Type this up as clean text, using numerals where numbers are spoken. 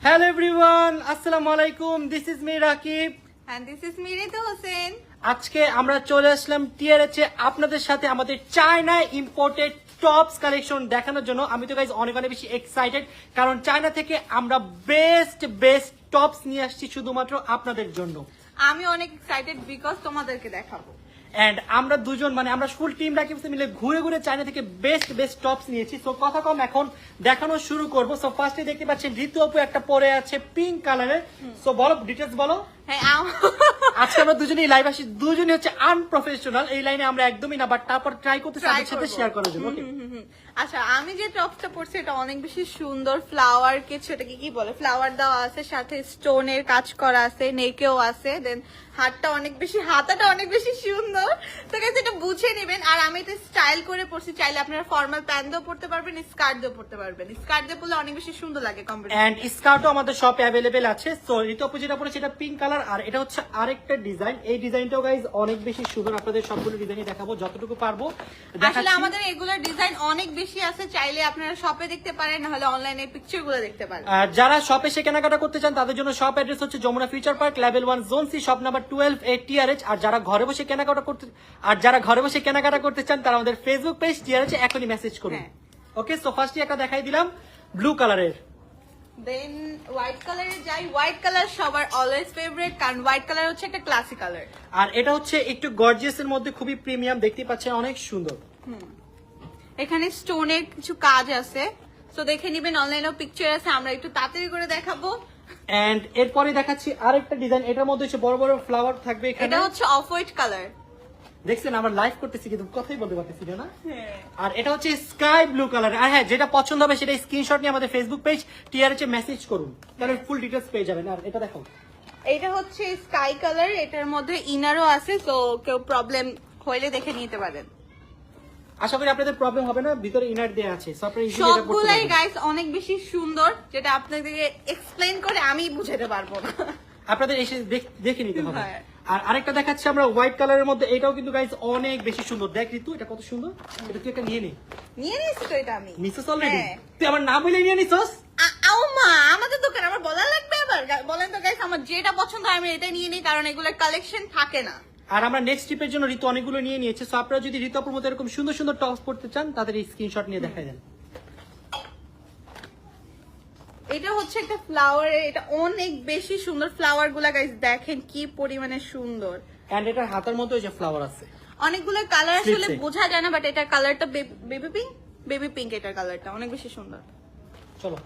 Hello everyone, Assalamu alaikum. This is me Rakib and this is me Ritu Hussain. আজকে আমরা চলে আসলাম টিআরএচে আপনাদের সাথে আমাদের চায়না ইম্পোর্টেড টপস কালেকশন দেখানোর জন্য। আমি তো গাইজ অনেক বেশি এক্সাইটেড, কারণ চায়না থেকে আমরা বেস্ট টপস নিয়ে আসছি শুধুমাত্র আপনাদের জন্য। আমি অনেক এক্সাইটেড বিকজ তোমাদেরকে দেখাবো। এন্ড আমরা দুজন আমরা ফুল টিম রাকিব মিলে ঘুরে ঘুরে চায়না থেকে বেস্ট টপস নিয়েছি। সো কথা কম, এখন দেখানো শুরু করব। সো ফার্স্টে দেখতে পাচ্ছেন ঋতু আপু একটা পরে আছে পিঙ্ক কালারের। সো বলো ডিটেইলস বলো। হ্যাঁ, আজকে আমরা দুজনেই লাইভ আসি, দুজনেই হচ্ছে আনপ্রফেশনাল, এই লাইনে আমরা একদমই না, বাট তারপর ট্রাই করতেছি আপনাদের সাথে শেয়ার করার জন্য। ওকে, আচ্ছা, আমি যে টপসটা পরছি এটা অনেক বেশি সুন্দর। ফ্লাওয়ার কিছু, এটাকে কি বলে, ফ্লাওয়ার দেওয়া আছে, সাথে স্টোনের কাজ করা আছে, নেকেও আছে, দেন হাতটা অনেক বেশি সুন্দর। তো গাইস এটা বুঝে নেবেন। আর আমি এটা স্টাইল করে পরছি, চাইলে আপনারা ফর্মাল প্যান্ট দিয়েও পরতে পারবেন, স্কার্ট দিয়েও পরতে পারবেন। স্কার্ট দিয়ে পরলে অনেক বেশি সুন্দর লাগে কম্বিনেশন। এন্ড স্কার্টও আমাদের শপে अवेलेबल আছে। সো ঋতু আপু যেটা পরেছে এটা পিঙ্ক কালার, আর এটা হচ্ছে আরেকটা ডিজাইন। এই ডিজাইনটাও গাইস অনেক বেশি সুন্দর। আপনাদের সবগুলো ডিজাইনই দেখাবো যতটুকু পারবো। আসলে আমাদের এগুলোর ডিজাইন অনেক বেশি আছে, চাইলে আপনারা শপে দেখতে পারেন, নাহলে অনলাইনে পিকচারগুলো দেখতে পারেন। যারা শপে এসে কেনাকাটা করতে চান তাদের জন্য শপ অ্যাড্রেস হচ্ছে Jamuna future park level 1 zone C, shop number 12 এ টিআরএচ। আর যারা ঘরে বসে কেনাকাটা করতে চান তারা আমাদের ফেসবুক পেজ টিআরএচ এখনই মেসেজ করুন। ওকে, সো ফার্স্টে একটা দেখাই দিলাম ব্লু কালারের। দেন হোয়াইট কালারে যাই। হোয়াইট কালার সবার অলওয়েজ ফেভারিট, কারণ হোয়াইট কালার হচ্ছে একটা ক্লাসি কালার। আর এটা হচ্ছে একটু গর্জিয়াস এর মধ্যে, খুবই প্রিমিয়াম, দেখতে পাচ্ছেন অনেক সুন্দর। এখানে স্টোনের কিছু কাজ আছে, তো দেখে নিবেন। অনলাইনেও পিকচার আছে, আমরা একটু তাড়াতাড়ি করে দেখাবো। এন্ড এরপরে দেখাচ্ছি আরেকটা ডিজাইন। এটার মধ্যে হচ্ছে বড় বড় ফ্লাওয়ার থাকবে এখানে। এটা হচ্ছে অফ হোয়াইট কালার। দেখছেন আমরা লাইভ করতেছি কিন্তু কথাই বলতে পারতেছি না। আর এটা হচ্ছে স্কাই ব্লু কালার। আর হ্যাঁ, যেটা পছন্দ হবে সেটা স্ক্রিনশট নিয়ে আমাদের ফেসবুক পেজ টিআরএচ এ মেসেজ করুন, তাহলে ফুল ডিটেইলস পেয়ে যাবেন। আর এটা দেখো, এটা হচ্ছে স্কাই কালার, এটার মধ্যে ইনারও আছে, তো কেউ প্রবলেম হইলে দেখে নিতে পারেন। আশা করি আপনাদের প্রবলেম হবে না, ভিতরে ইনার দেয়া আছে। সো আপনারা ইজিলি এটা পড়তে সবগুলাই পারবেন। গাইস অনেক বেশি সুন্দর, যেটা আপনাদেরকে এক্সপ্লেইন করে আমি বুঝাতে পারবো না। আপনাদের এসে দেখে নিতে হবে। হ্যাঁ। আর আরেকটা দেখাচ্ছি আমরা হোয়াইট কালারের মধ্যে, এটাও কিন্তু গাইস অনেক বেশি সুন্দর। দেখ ঋতু, এটা কত সুন্দর। এটা তুই একটা নিয়ে নে। নিয়ে নিয়েছি তো এটা আমি। নিছস অলরেডি? হ্যাঁ। তুই আমার না বলে নিয়ে নিছস? আও মা, আমাদের দোকান আমার বলা লাগবে আবার? বলেন তো গাইস, আমার যেটা পছন্দ হয় আমি এটা নিয়ে নিই, কারণ এগুলোর কালেকশন থাকে না। আর আমরা নেক্সট ট্রিপের জন্য ঋতু অনেকগুলো নিয়ে নিয়েছে। সো আপনারা যদি ঋতু আপুর মতো এরকম সুন্দর সুন্দর টপস পড়তে চান তাদের এই স্ক্রিনশট নিয়ে দেখাই দেন। এটা হচ্ছে একটা ফ্লাওয়ার, এটা অনেক বেশি সুন্দর। ফ্লাওয়ার গুলা গাইস দেখেন কি পরিমাণে সুন্দর। এন্ড এটার হাতের মধ্যে যে ফ্লাওয়ার আছে, অনেকগুলো কালার আসলে Sleeves এ। বোঝা যায় না, বাট এটার কালারটা বেবি পিঙ্ক এটার কালারটা অনেক বেশি সুন্দর। চলো।